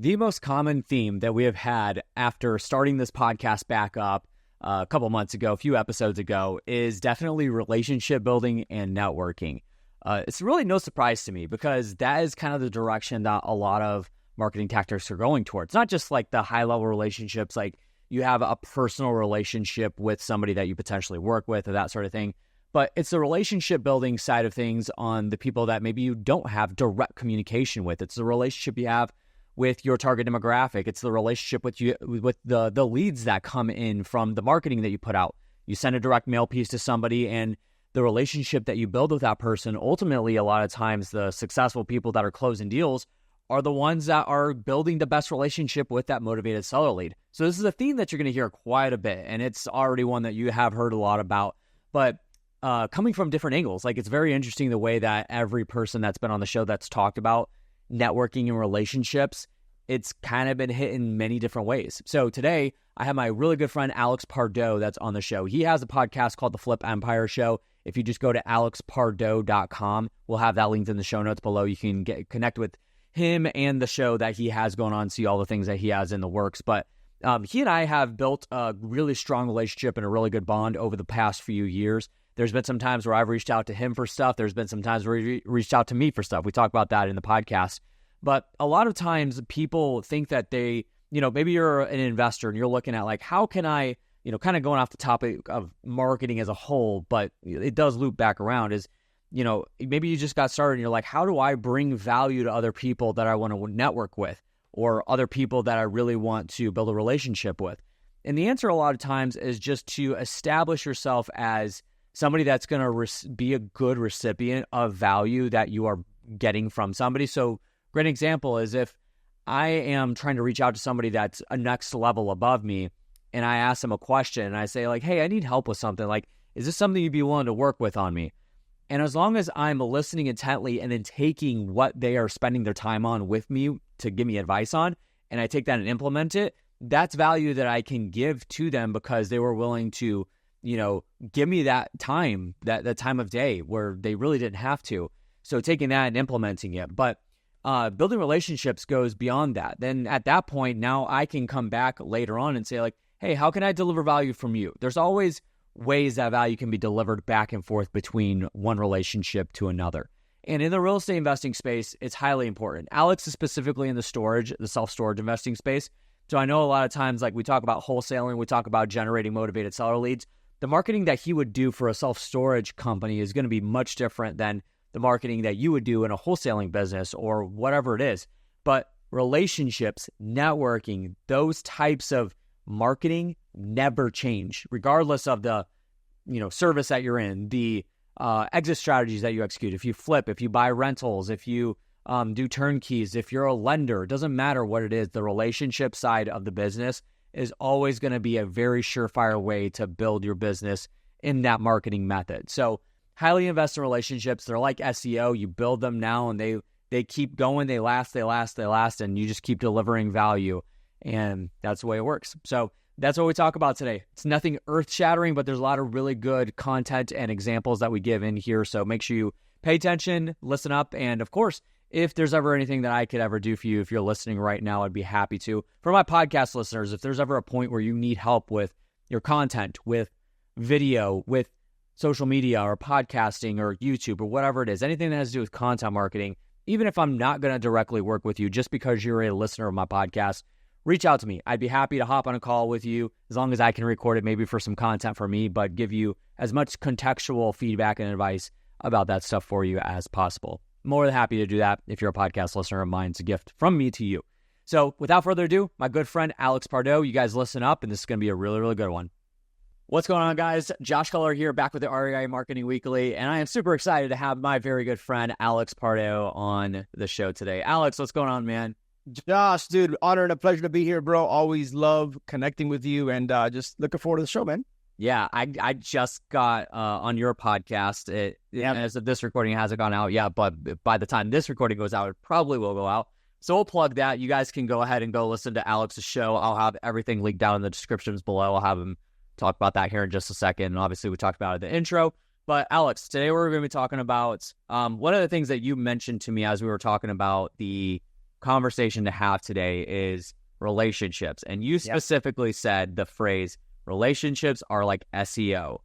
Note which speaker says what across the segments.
Speaker 1: The most common theme that we have had after starting this podcast back up a couple months ago, a few episodes ago, is definitely relationship building and networking. It's really no surprise to me because that is kind of the direction that a lot of marketing tactics are going towards. Not just like the high-level relationships, like you have a personal relationship with somebody that you potentially work with or that sort of thing, but it's the relationship building side of things on the people that maybe you don't have direct communication with. It's the relationship you have with your target demographic. It's the relationship with you, with the leads that come in from the marketing that you put out. You send a direct mail piece to somebody, and the relationship that you build with that person, ultimately, a lot of times the successful people that are closing deals are the ones that are building the best relationship with that motivated seller lead. So this is a theme that you're going to hear quite a bit, and it's already one that you have heard a lot about, but coming from different angles. Like, it's very interesting the way that every person that's been on the show that's talked about networking and relationships, it's kind of been hit in many different ways. So today, I have my really good friend Alex Pardo that's on the show. He has a podcast called The Flip Empire Show. If you just go to alexpardo.com, we'll have that linked in the show notes below. You can connect with him and the show that he has going on, see all the things that he has in the works. But he and I have built a really strong relationship and a really good bond over the past few years. There's been some times where I've reached out to him for stuff. There's been some times where he reached out to me for stuff. We talk about that in the podcast. But a lot of times people think that they, maybe you're an investor and you're looking at like, how can I, kind of going off the topic of marketing as a whole, but it does loop back around is, maybe you just got started and you're like, how do I bring value to other people that I want to network with or other people that I really want to build a relationship with? And the answer a lot of times is just to establish yourself as somebody that's going to be a good recipient of value that you are getting from somebody. So great example is if I am trying to reach out to somebody that's a next level above me and I ask them a question and I say like, hey, I need help with something. Like, is this something you'd be willing to work with on me? And as long as I'm listening intently and then taking what they are spending their time on with me to give me advice on, and I take that and implement it, that's value that I can give to them because they were willing to give me that time, that time of day where they really didn't have to. So taking that and implementing it. But building relationships goes beyond that. Then at that point, now I can come back later on and say like, hey, how can I deliver value from you? There's always ways that value can be delivered back and forth between one relationship to another. And in the real estate investing space, it's highly important. Alex is specifically in the self-storage investing space. So I know a lot of times, like we talk about wholesaling, we talk about generating motivated seller leads. The marketing that he would do for a self-storage company is going to be much different than the marketing that you would do in a wholesaling business or whatever it is. But relationships, networking, those types of marketing never change, regardless of the service that you're in, the exit strategies that you execute. If you flip, if you buy rentals, if you do turnkeys, if you're a lender, it doesn't matter what it is. The relationship side of the business is always going to be a very surefire way to build your business in that marketing method. So highly invest in relationships. They're like SEO. You build them now and they keep going. They last, and you just keep delivering value. And that's the way it works. So that's what we talk about today. It's nothing earth-shattering, but there's a lot of really good content and examples that we give in here. So make sure you pay attention, listen up, and of course, if there's ever anything that I could ever do for you, if you're listening right now, I'd be happy to. For my podcast listeners, if there's ever a point where you need help with your content, with video, with social media or podcasting or YouTube or whatever it is, anything that has to do with content marketing, even if I'm not going to directly work with you just because you're a listener of my podcast, reach out to me. I'd be happy to hop on a call with you as long as I can record it maybe for some content for me, but give you as much contextual feedback and advice about that stuff for you as possible. More than happy to do that if you're a podcast listener of mine. It's a gift from me to you. So without further ado, my good friend Alex Pardo, you guys listen up, and this is going to be a really, really good one. What's going on, guys? Josh Culler here, back with the REI Marketing Weekly, and I am super excited to have my very good friend Alex Pardo on the show today. Alex, what's going on, man?
Speaker 2: Josh, dude, honor and a pleasure to be here, bro. Always love connecting with you, and just looking forward to the show, man.
Speaker 1: Yeah, I just got on your podcast. As of this recording, it hasn't gone out yet, but by the time this recording goes out, it probably will go out. So we'll plug that. You guys can go ahead and go listen to Alex's show. I'll have everything linked down in the descriptions below. I'll have him talk about that here in just a second. And obviously, we talked about it in the intro. But Alex, today we're going to be talking about one of the things that you mentioned to me as we were talking about the conversation to have today is relationships. And you specifically said the phrase relationships are like SEO.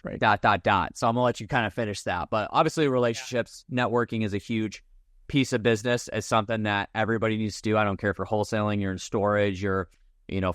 Speaker 2: Right. ...
Speaker 1: So I'm gonna let you kind of finish that. But obviously relationships, networking is a huge piece of business. It's something that everybody needs to do. I don't care if you're wholesaling, you're in storage, you're,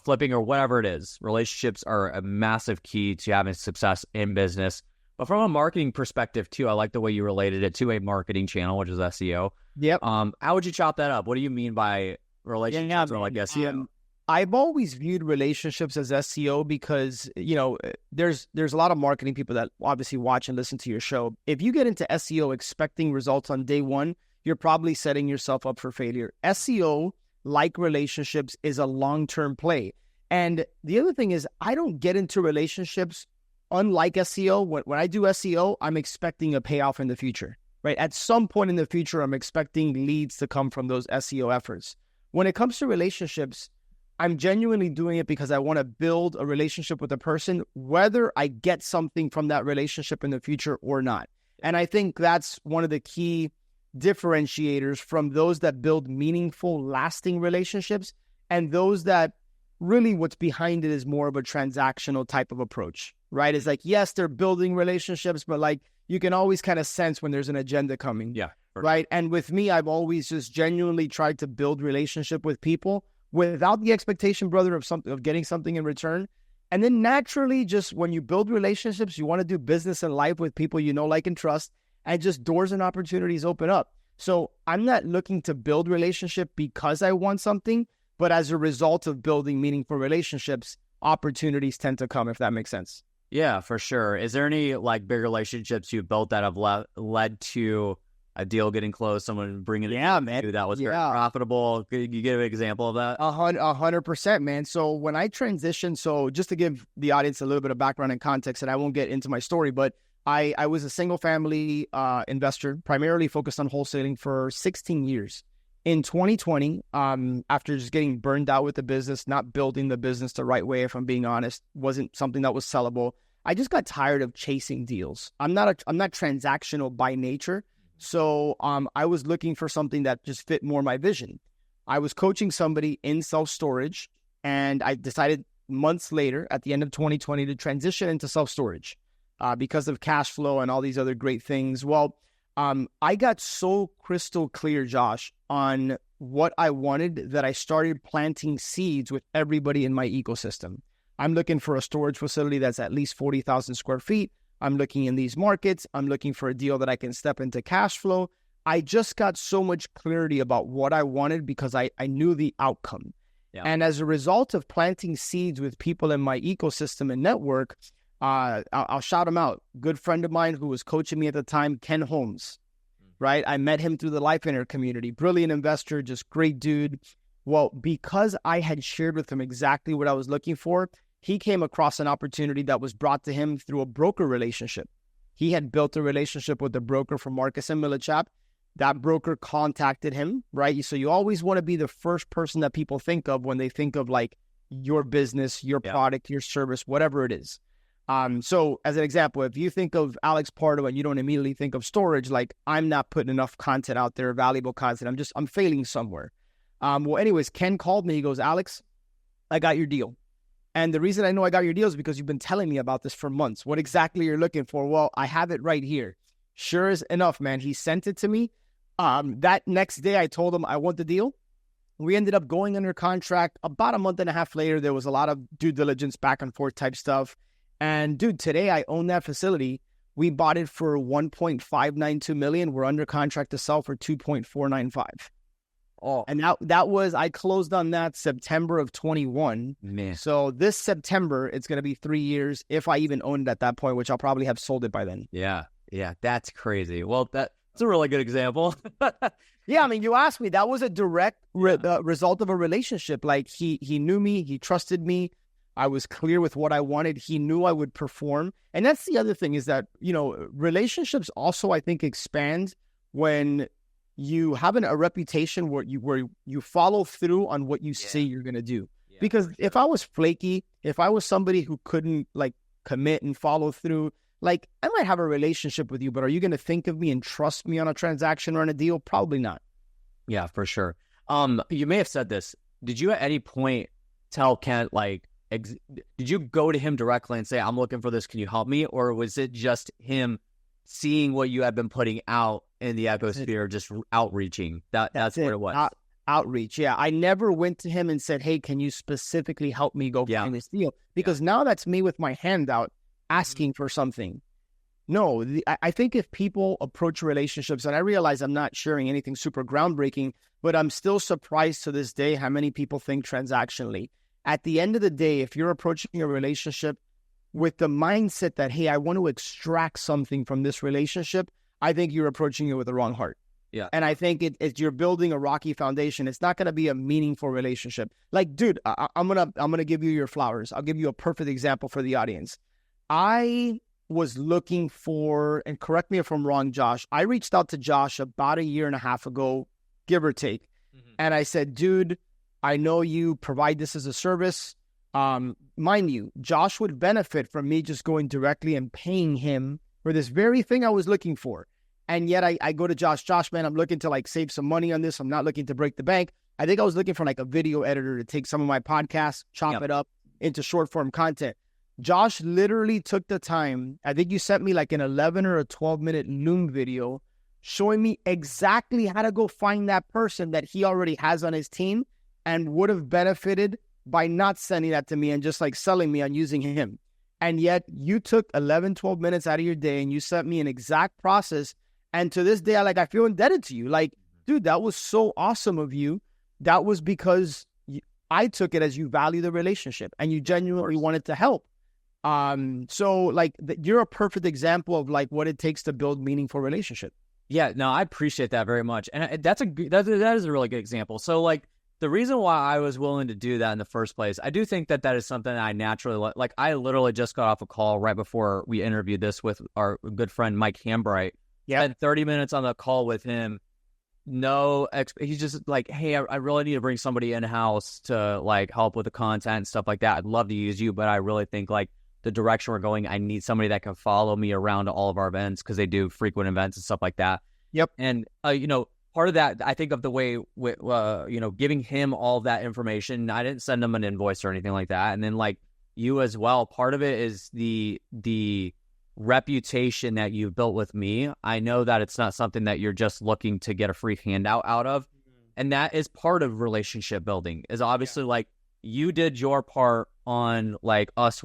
Speaker 1: flipping or whatever it is. Relationships are a massive key to having success in business. But from a marketing perspective too, I like the way you related it to a marketing channel, which is SEO.
Speaker 2: Yep.
Speaker 1: How would you chop that up? What do you mean by relationships or like SEO?
Speaker 2: I've always viewed relationships as SEO because, there's a lot of marketing people that obviously watch and listen to your show. If you get into SEO expecting results on day one, you're probably setting yourself up for failure. SEO, like relationships, is a long-term play. And the other thing is, I don't get into relationships unlike SEO. When I do SEO, I'm expecting a payoff in the future, right? At some point in the future, I'm expecting leads to come from those SEO efforts. When it comes to relationships, I'm genuinely doing it because I want to build a relationship with a person, whether I get something from that relationship in the future or not. And I think that's one of the key differentiators from those that build meaningful, lasting relationships and those that really what's behind it is more of a transactional type of approach, right? It's like, yes, they're building relationships, but like you can always kind of sense when there's an agenda coming.
Speaker 1: Yeah.
Speaker 2: Right. And with me, I've always just genuinely tried to build relationship with people without the expectation, brother, of getting something in return. And then naturally, just when you build relationships, you want to do business and life with people you know, like, and trust, and just doors and opportunities open up. So I'm not looking to build relationship because I want something, but as a result of building meaningful relationships, opportunities tend to come, if that makes sense.
Speaker 1: Yeah, for sure. Is there any like big relationships you built that have led to a deal getting closed, someone bringing it
Speaker 2: man.
Speaker 1: That was very profitable? Could you give an example of that?
Speaker 2: 100%, man. So when I transitioned, so just to give the audience a little bit of background and context, and I won't get into my story, but I was a single family investor, primarily focused on wholesaling for 16 years. In 2020, after just getting burned out with the business, not building the business the right way, if I'm being honest, wasn't something that was sellable. I just got tired of chasing deals. I'm not transactional by nature. So I was looking for something that just fit more my vision. I was coaching somebody in self-storage, and I decided months later at the end of 2020 to transition into self-storage because of cash flow and all these other great things. Well, I got so crystal clear, Josh, on what I wanted that I started planting seeds with everybody in my ecosystem. I'm looking for a storage facility that's at least 40,000 square feet. I'm looking in these markets. I'm looking for a deal that I can step into cash flow. I just got so much clarity about what I wanted because I knew the outcome. Yeah. And as a result of planting seeds with people in my ecosystem and network, I'll shout him out. Good friend of mine who was coaching me at the time, Ken Holmes, right? I met him through the Life Inner community. Brilliant investor, just great dude. Well, because I had shared with him exactly what I was looking for, he came across an opportunity that was brought to him through a broker relationship. He had built a relationship with a broker from Marcus and Millichap. That broker contacted him, right? So you always want to be the first person that people think of when they think of like your business, your product, your service, whatever it is. So as an example, if you think of Alex Pardo and you don't immediately think of storage, like I'm not putting enough content out there, valuable content. I'm failing somewhere. Well, anyways, Ken called me. He goes, Alex, I got your deal. And the reason I know I got your deal is because you've been telling me about this for months. What exactly you're looking for? Well, I have it right here. Sure as enough, man. He sent it to me. That next day, I told him I want the deal. We ended up going under contract. About a month and a half later, there was a lot of due diligence, back and forth type stuff. And dude, today I own that facility. We bought it for $1.592 million. We're under contract to sell for $2.495. Oh, and that was, I closed on that September of 21.
Speaker 1: Man.
Speaker 2: So this September, it's going to be 3 years if I even owned it at that point, which I'll probably have sold it by then.
Speaker 1: Yeah. That's crazy. Well, that's a really good example.
Speaker 2: Yeah. I mean, you asked me, that was a direct result of a relationship. Like he knew me, he trusted me. I was clear with what I wanted. He knew I would perform. And that's the other thing is that, relationships also, I think, expand when you have a reputation where you follow through on what you say you're going to do. Yeah, because if I was flaky, if I was somebody who couldn't like commit and follow through, like I might have a relationship with you, but are you going to think of me and trust me on a transaction or on a deal? Probably not.
Speaker 1: Yeah, for sure. You may have said this. Did you at any point tell Kent, like, did you go to him directly and say, I'm looking for this, can you help me? Or was it just him seeing what you had been putting out in the ecosphere, just outreaching? That's what it was.
Speaker 2: Outreach. Yeah. I never went to him and said, hey, can you specifically help me go find this deal? Because now that's me with my hand out asking for something. No, I think if people approach relationships, and I realize I'm not sharing anything super groundbreaking, but I'm still surprised to this day how many people think transactionally. At the end of the day, if you're approaching a relationship with the mindset that, hey, I want to extract something from this relationship, I think you're approaching it with the wrong heart.
Speaker 1: Yeah.
Speaker 2: And I think you're building a rocky foundation. It's not going to be a meaningful relationship. Like, dude, I'm gonna give you your flowers. I'll give you a perfect example for the audience. I was looking for, and correct me if I'm wrong, Josh, I reached out to Josh about a year and a half ago, give or take. Mm-hmm. And I said, dude, I know you provide this as a service. Mind you, Josh would benefit from me just going directly and paying him for this very thing I was looking for. And yet I go to Josh, man, I'm looking to like save some money on this. I'm not looking to break the bank. I think I was looking for like a video editor to take some of my podcasts, chop it up into short form content. Josh literally took the time. I think you sent me like an 11 or a 12-minute Loom video showing me exactly how to go find that person that he already has on his team and would have benefited by not sending that to me and just like selling me on using him. And yet you took 11, 12 minutes out of your day and you sent me an exact process. And to this day, I feel indebted to you. Like, dude, that was so awesome of you. That was because I took it as you value the relationship and you genuinely wanted to help. So like you're a perfect example of like what it takes to build meaningful relationship.
Speaker 1: Yeah, no, I appreciate that very much. And that is a really good example. So like the reason why I was willing to do that in the first place, I do think that is something that I naturally like. I literally just got off a call right before we interviewed this with our good friend, Mike Hambright. Yeah. Spent 30 minutes on the call with him. He's just like, hey, I really need to bring somebody in-house to like help with the content and stuff like that. I'd love to use you, but I really think like the direction we're going, I need somebody that can follow me around to all of our events because they do frequent events and stuff like that.
Speaker 2: Yep.
Speaker 1: And, part of that, I think of the way, giving him all of that information, I didn't send him an invoice or anything like that. And then like you as well, part of it is the reputation that you've built with me. I know that it's not something that you're just looking to get a free handout out of. And that is part of relationship building is obviously like you did your part on like us,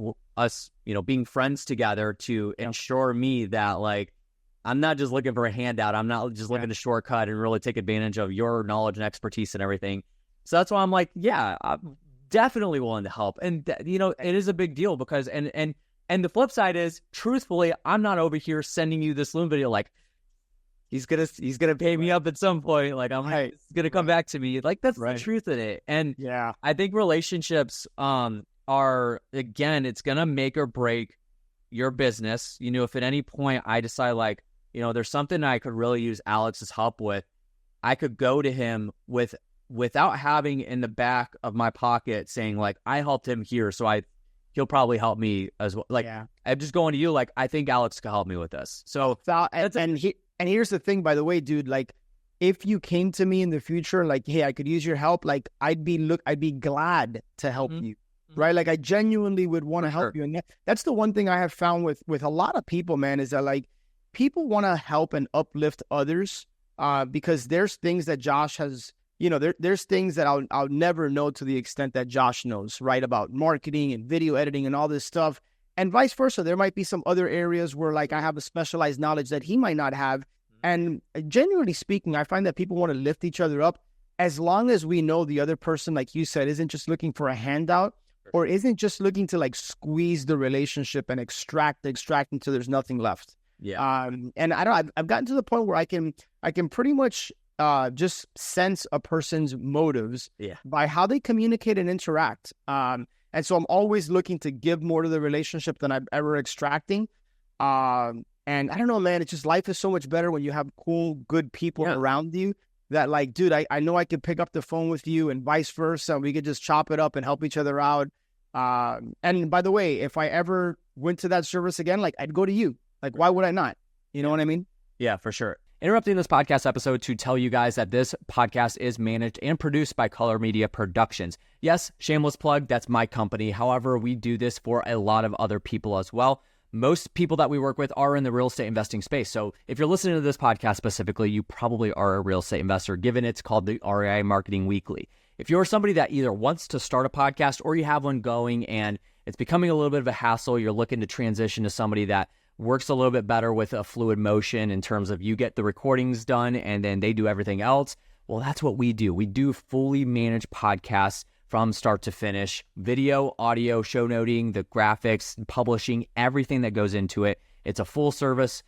Speaker 1: being friends together to ensure me that like, I'm not just looking for a handout. I'm not just looking to shortcut and really take advantage of your knowledge and expertise and everything. So that's why I'm like, yeah, I'm definitely willing to help. And, it is a big deal because, and the flip side is, truthfully, I'm not over here sending you this Loom video like, he's gonna pay me up at some point. Like, it's gonna come back to me. Like, that's the truth in it. And I think relationships are, again, it's gonna make or break your business. If at any point I decide like, there's something I could really use Alex's help with, I could go to him without having in the back of my pocket saying like, I helped him here, so he'll probably help me as well. Like, I'm just going to you, like, I think Alex could help me with this. So
Speaker 2: and here's the thing, by the way, dude, like, if you came to me in the future, like, hey, I could use your help, like, I'd be glad to help you, right? Like, I genuinely would want to help you. And that's the one thing I have found with a lot of people, man, is that, like, people want to help and uplift others because there's things that Josh has, there's things that I'll never know to the extent that Josh knows, right? About marketing and video editing and all this stuff. And vice versa. There might be some other areas where like I have a specialized knowledge that he might not have. And genuinely speaking, I find that people want to lift each other up as long as we know the other person, like you said, isn't just looking for a handout or isn't just looking to like squeeze the relationship and extract until there's nothing left.
Speaker 1: Yeah.
Speaker 2: And I've gotten to the point where I can pretty much just sense a person's motives by how they communicate and interact. And so I'm always looking to give more to the relationship than I'm ever extracting. And I don't know, man, it's just life is so much better when you have cool, good people around you that like, dude, I know I could pick up the phone with you and vice versa. And we could just chop it up and help each other out. And by the way, if I ever went to that service again, like I'd go to you. Like, why would I not? You know what I mean?
Speaker 1: Yeah, for sure. Interrupting this podcast episode to tell you guys that this podcast is managed and produced by Color Media Productions. Yes, shameless plug, that's my company. However, we do this for a lot of other people as well. Most people that we work with are in the real estate investing space. So if you're listening to this podcast specifically, you probably are a real estate investor, given it's called the REI Marketing Weekly. If you're somebody that either wants to start a podcast or you have one going and it's becoming a little bit of a hassle, you're looking to transition to somebody that works a little bit better with a fluid motion in terms of you get the recordings done and then they do everything else. Well, that's what we do. We do fully managed podcasts from start to finish, video, audio, show noting, the graphics, publishing, everything that goes into it. It's a full service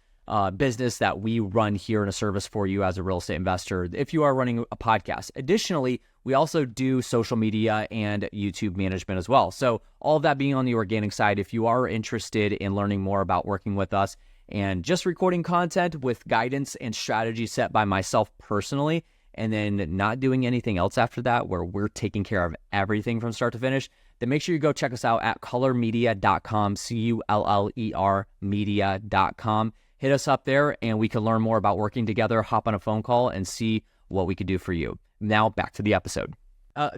Speaker 1: business that we run here in a service for you as a real estate investor if you are running a podcast. Additionally, we also do social media and YouTube management as well. So all of that being on the organic side, if you are interested in learning more about working with us and just recording content with guidance and strategy set by myself personally, and then not doing anything else after that, where we're taking care of everything from start to finish, then make sure you go check us out at colormedia.com, CULLER media.com. Hit us up there and we can learn more about working together, hop on a phone call and see what we could do for you. Now back to the episode.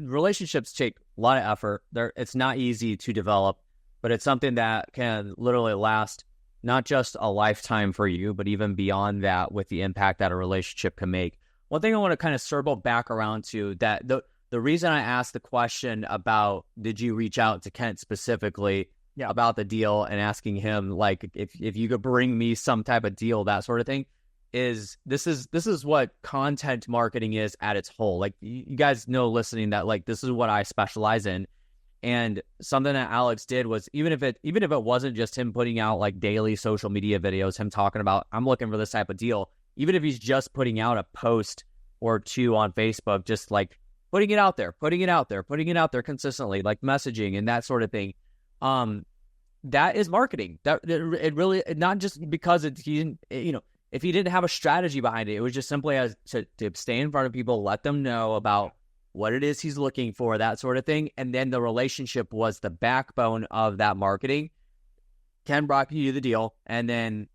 Speaker 1: Relationships take a lot of effort. It's not easy to develop, but it's something that can literally last not just a lifetime for you, but even beyond that with the impact that a relationship can make. One thing I want to kind of circle back around to that the reason I asked the question about did you reach out to Kent specifically about the deal and asking him like if you could bring me some type of deal, that sort of thing, is this is what content marketing is at its whole. Like you guys know listening that like this is what I specialize in. And something that Alex did was even if it wasn't just him putting out like daily social media videos, him talking about I'm looking for this type of deal, even if he's just putting out a post or two on Facebook, just like putting it out there consistently, like messaging and that sort of thing. That is marketing. That it really, not just because if he didn't have a strategy behind it, it was just simply as to stay in front of people, let them know about what it is he's looking for, that sort of thing. And then the relationship was the backbone of that marketing. Ken brought you the deal and then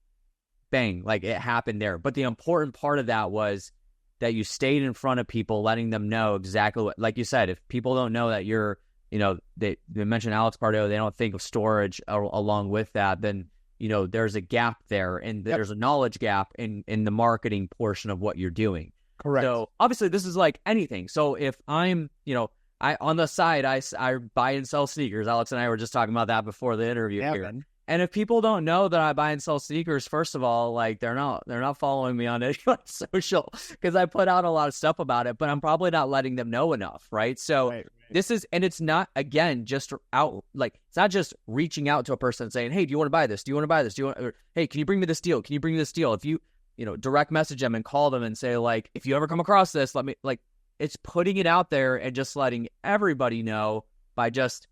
Speaker 1: bang, like it happened there. But the important part of that was that you stayed in front of people, letting them know exactly what, like you said, if people don't know that you're, they mentioned Alex Pardo, they don't think of storage along with that, then, there's a gap there and there's a knowledge gap in the marketing portion of what you're doing.
Speaker 2: Correct.
Speaker 1: So obviously this is like anything. So if I'm, on the side, I buy and sell sneakers. Alex and I were just talking about that before the interview here. Man. And if people don't know that I buy and sell sneakers, first of all, like they're not following me on any social because I put out a lot of stuff about it, but I'm probably not letting them know enough, right? So right. This is, and it's not, again, just out, like, it's not just reaching out to a person saying, hey, do you want to buy this? Do you want to buy this? Hey, can you bring me this deal? Can you bring me this deal? If you, direct message them and call them and say, like, if you ever come across this, let me, like, it's putting it out there and just letting everybody know by just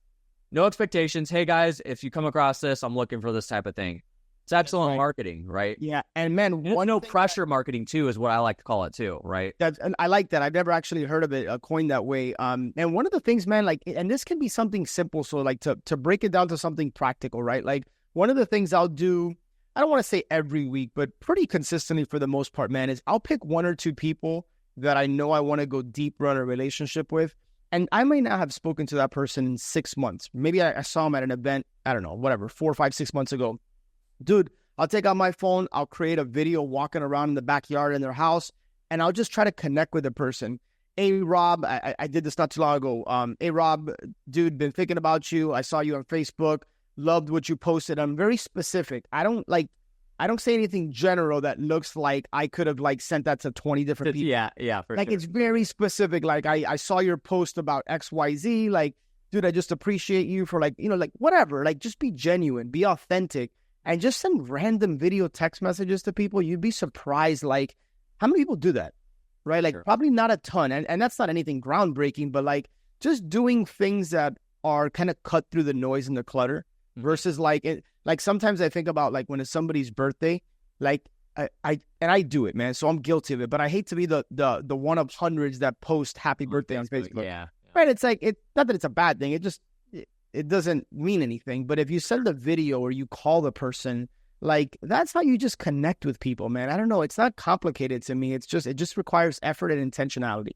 Speaker 1: no expectations. Hey guys, if you come across this, I'm looking for this type of thing. It's excellent marketing, right?
Speaker 2: Yeah, and man,
Speaker 1: no pressure marketing too is what I like to call it too, right?
Speaker 2: And I like that. I've never actually heard of it coined that way. And one of the things, man, like, and this can be something simple. So like to break it down to something practical, right? Like one of the things I'll do, I don't want to say every week, but pretty consistently for the most part, man, is I'll pick one or two people that I know I want to go deeper on a relationship with. And I may not have spoken to that person in 6 months. Maybe I saw him at an event, I don't know, whatever, 4, 5, 6 months ago. Dude, I'll take out my phone. I'll create a video walking around in the backyard in their house, and I'll just try to connect with the person. Hey, Rob, I did this not too long ago. Hey, Rob, dude, been thinking about you. I saw you on Facebook. Loved what you posted. I'm very specific. I don't say anything general that looks like I could have like sent that to 20 different people.
Speaker 1: Yeah, for
Speaker 2: like
Speaker 1: sure.
Speaker 2: It's very specific. Like I saw your post about XYZ. Like, dude, I just appreciate you for like, like whatever. Like just be genuine, be authentic, and just send random video text messages to people. You'd be surprised like how many people do that, right? Like probably not a ton. And that's not anything groundbreaking, but like just doing things that are kind of cut through the noise and the clutter versus like it. Like sometimes I think about like when it's somebody's birthday, like I do it, man. So I'm guilty of it, but I hate to be the one of hundreds that post happy birthday on Facebook.
Speaker 1: Yeah.
Speaker 2: Right. It's like, not that it's a bad thing. It just, it doesn't mean anything. But if you send a video or you call the person Like, that's how you just connect with people, man. I don't know. It's not complicated to me. It just requires effort and intentionality.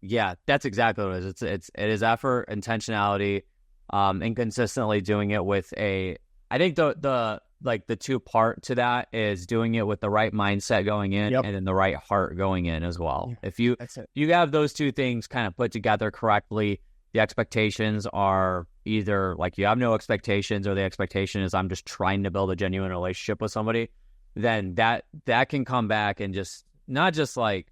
Speaker 1: Yeah, that's exactly what it is. It is effort, intentionality, and consistently doing it with I think the two part to that is doing it with the right mindset going in, and then the right heart going in as well.
Speaker 2: Yeah,
Speaker 1: if you have those two things kind of put together correctly, the expectations are either like you have no expectations, or the expectation is I'm just trying to build a genuine relationship with somebody, then that can come back and just not just like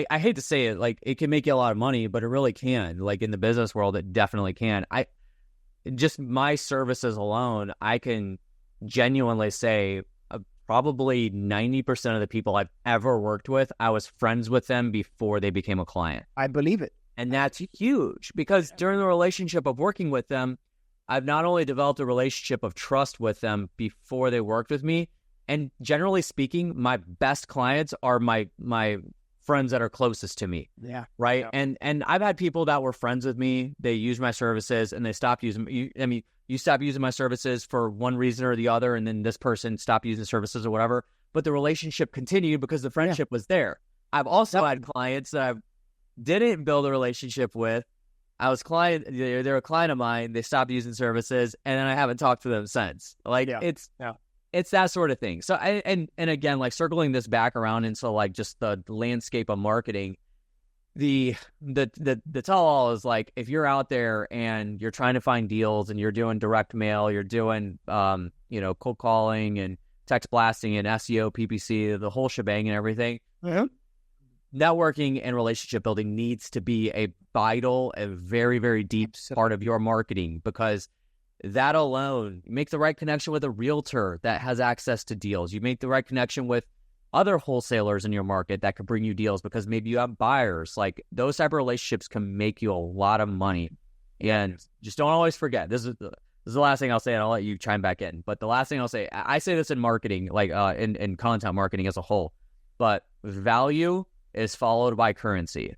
Speaker 1: I hate to say it, like it can make you a lot of money, but it really can. Like in the business world, it definitely can. Just my services alone, I can genuinely say probably 90% of the people I've ever worked with, I was friends with them before they became a client.
Speaker 2: I believe it.
Speaker 1: And that's huge, because during the relationship of working with them, I've not only developed a relationship of trust with them before they worked with me, and generally speaking, my best clients are my friends that are closest to me.
Speaker 2: Yeah.
Speaker 1: Right.
Speaker 2: Yeah.
Speaker 1: And I've had people that were friends with me, they used my services and they stopped using you stop using my services for one reason or the other, and then this person stopped using services or whatever, but the relationship continued because the friendship was there. I've also had clients that I didn't build a relationship with. They're a client of mine, they stopped using services, and then I haven't talked to them since. Like it's that sort of thing. So and again, like circling this back around into like just the landscape of marketing, the tell all is like, if you're out there and you're trying to find deals and you're doing direct mail, you're doing cold calling and text blasting and SEO, PPC, the whole shebang and everything.
Speaker 2: Mm-hmm.
Speaker 1: Networking and relationship building needs to be a vital and very, very deep part of your marketing, because that alone, you make the right connection with a realtor that has access to deals. You make the right connection with other wholesalers in your market that could bring you deals because maybe you have buyers. Like those type of relationships can make you a lot of money. And just don't always forget, this is the last thing I'll say, and I'll let you chime back in. But the last thing I'll say, I say this in marketing, like in content marketing as a whole, but value is followed by currency.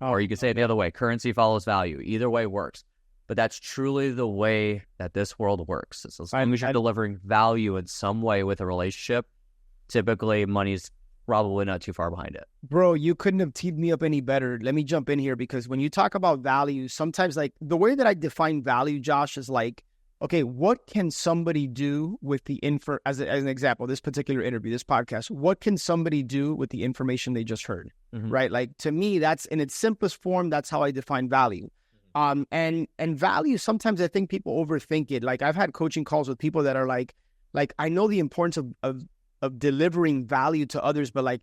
Speaker 1: Or you can say it the other way, currency follows value. Either way works. But that's truly the way that this world works. So as long as you're delivering value in some way with a relationship, typically money's probably not too far behind it.
Speaker 2: Bro, you couldn't have teed me up any better. Let me jump in here, because when you talk about value, sometimes like the way that I define value, Josh, is like, okay, what can somebody do with the as an example, this particular interview, this podcast, what can somebody do with the information they just heard, right? Like to me, that's in its simplest form, that's how I define value. And value, sometimes I think people overthink it. Like I've had coaching calls with people that are like I know the importance of delivering value to others, but like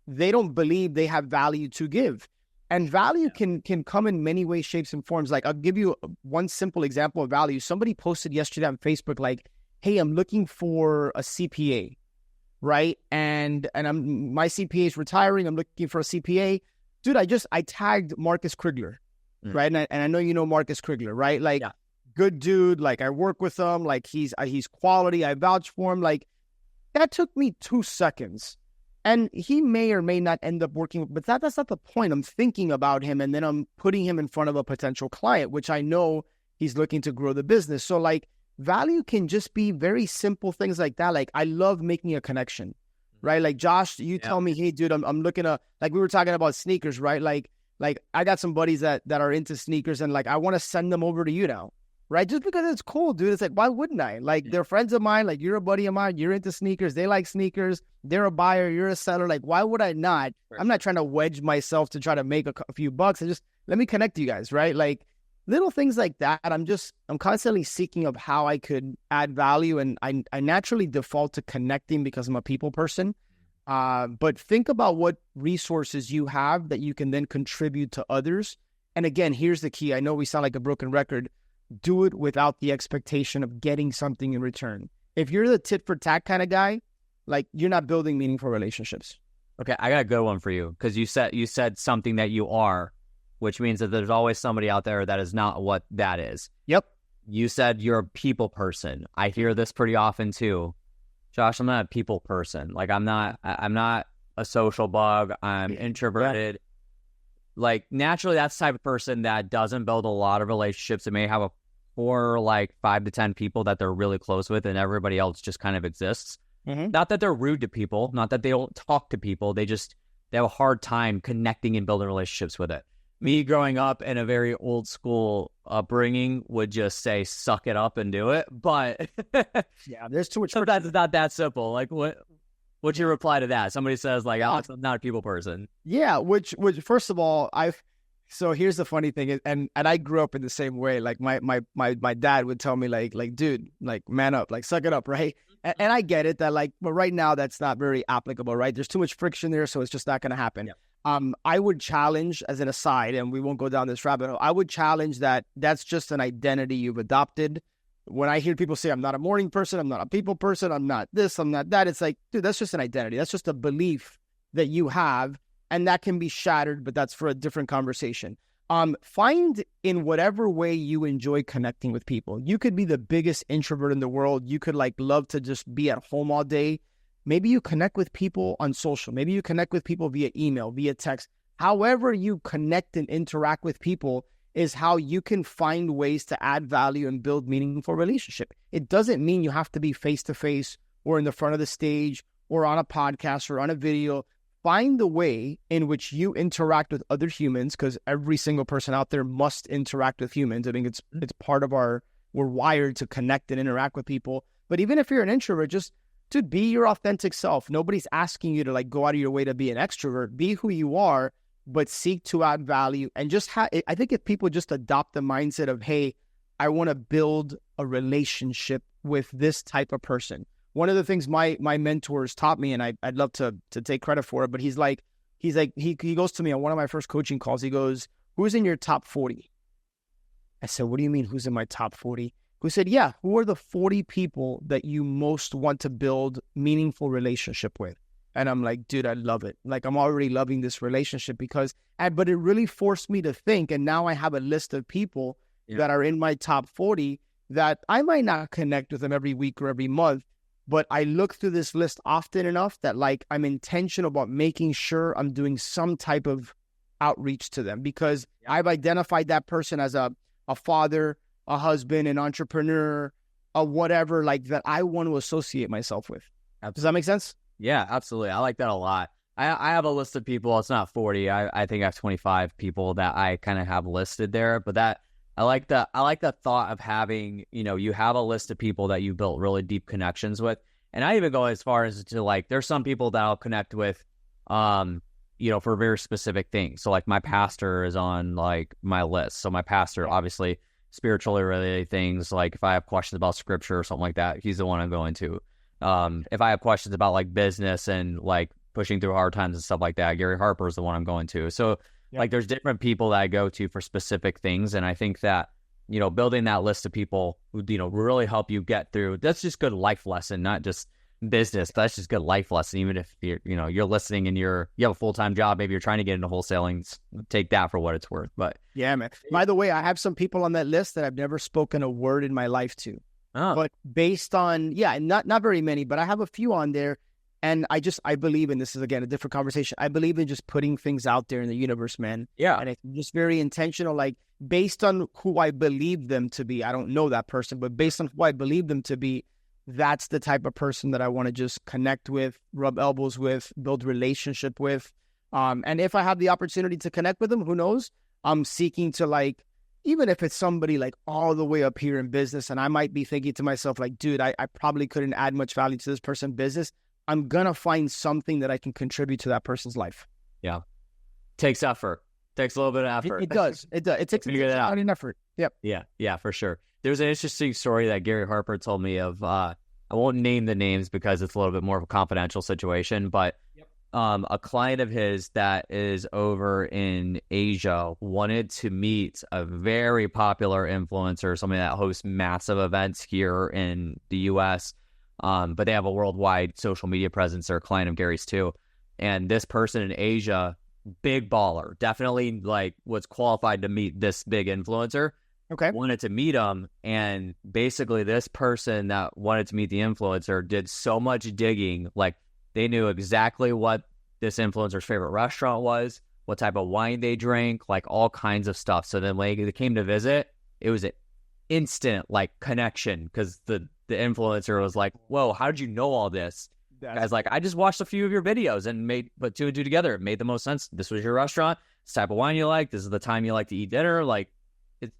Speaker 2: they don't believe they have value to give. And value can come in many ways, shapes, and forms. Like I'll give you one simple example of value. Somebody posted yesterday on Facebook, like, hey, I'm looking for a CPA, right? And my CPA is retiring. I'm looking for a CPA. Dude, I tagged Marcus Krigler. Right. And I know you know Marcus Krigler, right? Like good dude. Like I work with him. Like he's quality. I vouch for him. Like that took me 2 seconds, and he may or may not end up working, but that's not the point. I'm thinking about him, and then I'm putting him in front of a potential client, which I know he's looking to grow the business. So like value can just be very simple things like that. Like I love making a connection, right? Like Josh, you tell me, hey dude, I'm looking to, like we were talking about sneakers, right? Like I got some buddies that are into sneakers, and like I want to send them over to you now, right? Just because it's cool, dude. It's like, why wouldn't I? Like they're friends of mine. Like you're a buddy of mine. You're into sneakers. They like sneakers. They're a buyer. You're a seller. Like why would I not? I'm not trying to wedge myself to try to make a few bucks. I just let me connect you guys, right? Like little things like that. I'm constantly seeking of how I could add value, and I naturally default to connecting because I'm a people person. But think about what resources you have that you can then contribute to others. And again, here's the key. I know we sound like a broken record. Do it without the expectation of getting something in return. If you're the tit for tat kind of guy, like you're not building meaningful relationships.
Speaker 1: Okay, I got a good one for you, because you said something that you are, which means that there's always somebody out there that is not what that is.
Speaker 2: Yep.
Speaker 1: You said you're a people person. I hear this pretty often too. Josh, I'm not a people person. Like I'm not a social bug. I'm introverted. Like naturally that's the type of person that doesn't build a lot of relationships. It may have a or like 5 to 10 people that they're really close with, and everybody else just kind of exists. Not that they're rude to people, not that they don't talk to people. They have a hard time connecting and building relationships with it. Me growing up in a very old school upbringing would just say, suck it up and do it. But
Speaker 2: yeah, there's too much.
Speaker 1: Sometimes it's not that simple. Like, what's your reply to that? Somebody says, like, Alex, I'm not a people person.
Speaker 2: Yeah, which first of all, so here's the funny thing, and I grew up in the same way. Like my dad would tell me, like, dude, like, man up, like, suck it up, right? And I get it that, like, but right now that's not very applicable, right? There's too much friction there, so it's just not going to happen. Yeah. I would challenge, as an aside, and we won't go down this rabbit hole, I would challenge that that's just an identity you've adopted. When I hear people say, I'm not a morning person, I'm not a people person, I'm not this, I'm not that, it's like, dude, that's just an identity. That's just a belief that you have, and that can be shattered, but that's for a different conversation. Find in whatever way you enjoy connecting with people. You could be the biggest introvert in the world. You could, like, love to just be at home all day. Maybe you connect with people on social. Maybe you connect with people via email, via text. However you connect and interact with people is how you can find ways to add value and build meaningful relationship. It doesn't mean you have to be face-to-face or in the front of the stage or on a podcast or on a video. Find the way in which you interact with other humans, because every single person out there must interact with humans. I think it's part of we're wired to connect and interact with people. But even if you're an introvert, just to be your authentic self. Nobody's asking you to, like, go out of your way to be an extrovert. Be who you are, but seek to add value. And just I think if people just adopt the mindset of, hey, I want to build a relationship with this type of person. One of the things my mentors taught me, and I'd love to take credit for it, but he goes to me on one of my first coaching calls. He goes, who's in your top 40? I said, what do you mean, who's in my top 40? Who said, yeah, who are the 40 people that you most want to build meaningful relationship with? And I'm like, dude, I love it. Like, I'm already loving this relationship but it really forced me to think. And now I have a list of people that are in my top 40 that I might not connect with them every week or every month, but I look through this list often enough that, like, I'm intentional about making sure I'm doing some type of outreach to them, because I've identified that person as a father, a husband, an entrepreneur, a whatever, like, that I want to associate myself with. Absolutely. Does that make sense?
Speaker 1: Yeah, absolutely. I like that a lot. I have a list of people. It's not 40. I think I have 25 people that I kind of have listed there. But that I like the thought of having, you have a list of people that you built really deep connections with. And I even go as far as to, like, there's some people that I'll connect with, for very specific things. So, like, my pastor is on, like, my list. So my pastor, obviously, spiritually related things, like if I have questions about scripture or something like that, he's the one I'm going to. If I have questions about, like, business and, like, pushing through hard times and stuff like that, Gary Harper is the one I'm going to. So like, there's different people that I go to for specific things. And I think that, building that list of people who, really help you get through, that's just good life lesson, not just business. That's just good life lesson. Even if you're listening and you have a full-time job, maybe you're trying to get into wholesaling, take that for what it's worth. But
Speaker 2: yeah, man. By the way, I have some people on that list that I've never spoken a word in my life to. Oh. But based on, not very many, but I have a few on there. And I believe in, this is, again, a different conversation. I believe in just putting things out there in the universe, man.
Speaker 1: Yeah.
Speaker 2: And it's just very intentional, like, based on who I believe them to be. I don't know that person, but based on who I believe them to be, that's the type of person that I want to just connect with, rub elbows with, build relationship with. And if I have the opportunity to connect with them, who knows? I'm seeking to, like, even if it's somebody, like, all the way up here in business, and I might be thinking to myself, like, dude, I probably couldn't add much value to this person's business. I'm going to find something that I can contribute to that person's life.
Speaker 1: Yeah. Takes effort. Takes a little bit of effort.
Speaker 2: It does. It takes an effort. Yep.
Speaker 1: Yeah, for sure. There's an interesting story that Gary Harper told me of, I won't name the names because it's a little bit more of a confidential situation, but a client of his that is over in Asia wanted to meet a very popular influencer, somebody that hosts massive events here in the U.S., but they have a worldwide social media presence. They're a client of Gary's too. And this person in Asia, big baller, definitely, like, was qualified to meet this big influencer.
Speaker 2: Okay.
Speaker 1: Wanted to meet him. And basically this person that wanted to meet the influencer did so much digging. Like, they knew exactly what this influencer's favorite restaurant was, what type of wine they drank, like all kinds of stuff. So then when they came to visit, it was an instant like connection because the influencer was like, whoa, how did you know all this? Guy's like, I just watched a few of your videos and put two and two together. It made the most sense. This was your restaurant. This type of wine you like. This is the time you like to eat dinner. Like,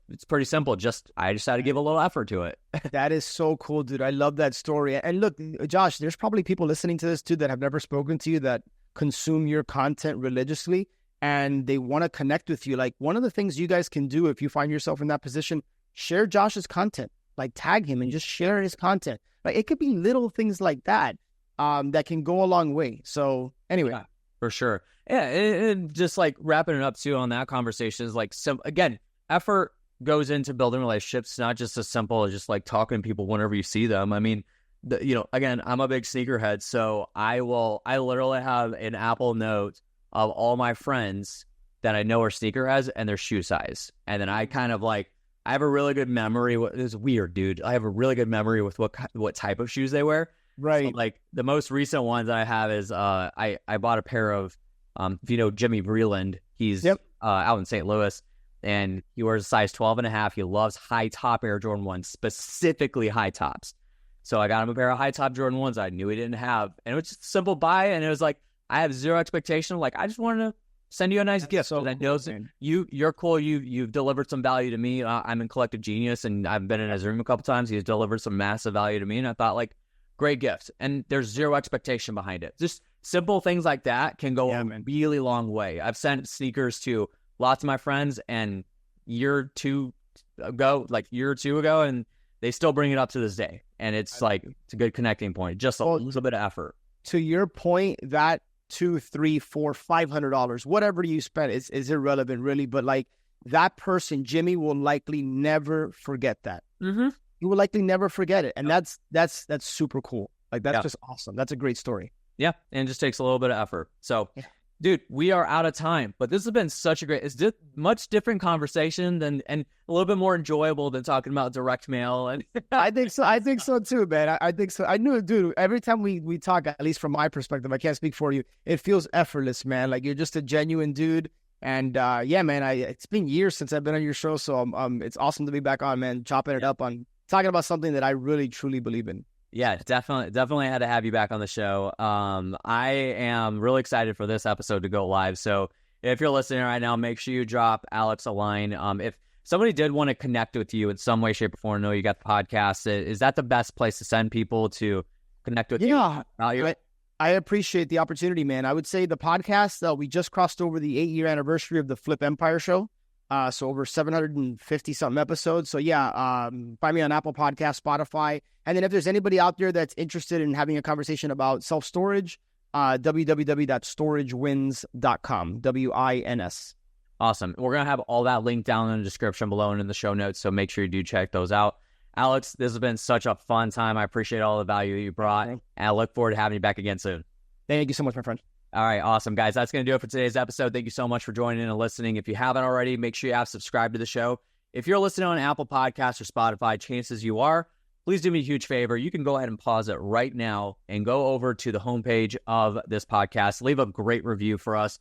Speaker 1: it's pretty simple. I just had to give a little effort to it.
Speaker 2: That is so cool, dude. I love that story. And look, Josh, there's probably people listening to this too that have never spoken to you, that consume your content religiously, and they want to connect with you. Like, one of the things you guys can do if you find yourself in that position, share Josh's content. Like, tag him and just share his content. Like, it could be little things like that that can go a long way. So anyway.
Speaker 1: Yeah, for sure. Yeah, and just like wrapping it up too on that conversation is like, again, effort goes into building relationships. It's not just as simple as just like talking to people whenever you see them. I mean, again, I'm a big sneakerhead, so I literally have an Apple Note of all my friends that I know are sneakerheads and their shoe size. And then I kind of like, I have a really good memory. It's weird, dude. I have a really good memory with what type of shoes they wear.
Speaker 2: Right.
Speaker 1: So, like, the most recent ones that I have is I bought a pair of, if you know Jimmy Vreeland, he's out in St. Louis, and he wears a size 12.5. He loves high top Air Jordan 1s, specifically high tops. So I got him a pair of high top Jordan 1s I knew he didn't have. And it was just a simple buy. And it was like, I have zero expectation. Like, I just wanted to send you a nice gift. So that knows you're cool. You've delivered some value to me. I'm in Collective Genius, and I've been in his room a couple times. He's delivered some massive value to me. And I thought, like, great gift. And there's zero expectation behind it. Just simple things like that can go a really long way. I've sent sneakers to lots of my friends, and year or two ago, and they still bring it up to this day. And it's like, it's a good connecting point. Just a little bit of effort.
Speaker 2: To your point, that $200, $300, $400, $500, whatever you spend is irrelevant, really. But like, that person, Jimmy, will likely never forget that.
Speaker 1: Mm-hmm.
Speaker 2: He will likely never forget it, and that's super cool. Like, that's just awesome. That's a great story.
Speaker 1: Yeah, and it just takes a little bit of effort. So, dude, we are out of time, but this has been such a great, much different conversation and a little bit more enjoyable than talking about direct mail. And
Speaker 2: I think so too, man. I think so. I knew, dude, every time we talk, at least from my perspective, I can't speak for you, it feels effortless, man. Like, you're just a genuine dude. And yeah, man, it's been years since I've been on your show, so it's awesome to be back on, man, chopping it up on talking about something that I really, truly believe in.
Speaker 1: Yeah, definitely had to have you back on the show. I am really excited for this episode to go live. So if you're listening right now, make sure you drop Alex a line. If somebody did want to connect with you in some way, shape, or form, know you got the podcast, is that the best place to send people to connect with you?
Speaker 2: Yeah, I appreciate the opportunity, man. I would say the podcast, we just crossed over the 8-year anniversary of the Flip Empire show. So over 750 something episodes. So yeah, find me on Apple Podcasts, Spotify. And then if there's anybody out there that's interested in having a conversation about self-storage, www.storagewins.com, WINS.
Speaker 1: Awesome. We're going to have all that linked down in the description below and in the show notes. So make sure you do check those out. Alex, this has been such a fun time. I appreciate all the value you brought. And I look forward to having you back again soon.
Speaker 2: Thank you so much, my friend.
Speaker 1: All right, awesome, guys. That's going to do it for today's episode. Thank you so much for joining in and listening. If you haven't already, make sure you have subscribed to the show. If you're listening on Apple Podcasts or Spotify, chances you are, please do me a huge favor. You can go ahead and pause it right now and go over to the homepage of this podcast. Leave a great review for us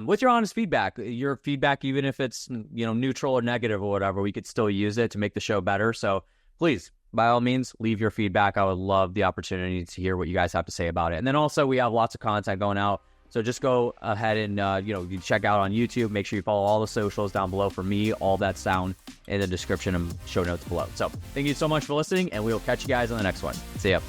Speaker 1: with your honest feedback. Your feedback, even if it's neutral or negative or whatever, we could still use it to make the show better. So please, by all means, leave your feedback. I would love the opportunity to hear what you guys have to say about it. And then also, we have lots of content going out. So just go ahead and, you check out on YouTube. Make sure you follow all the socials down below for me. All that's down in the description and show notes below. So thank you so much for listening, and we will catch you guys on the next one. See ya.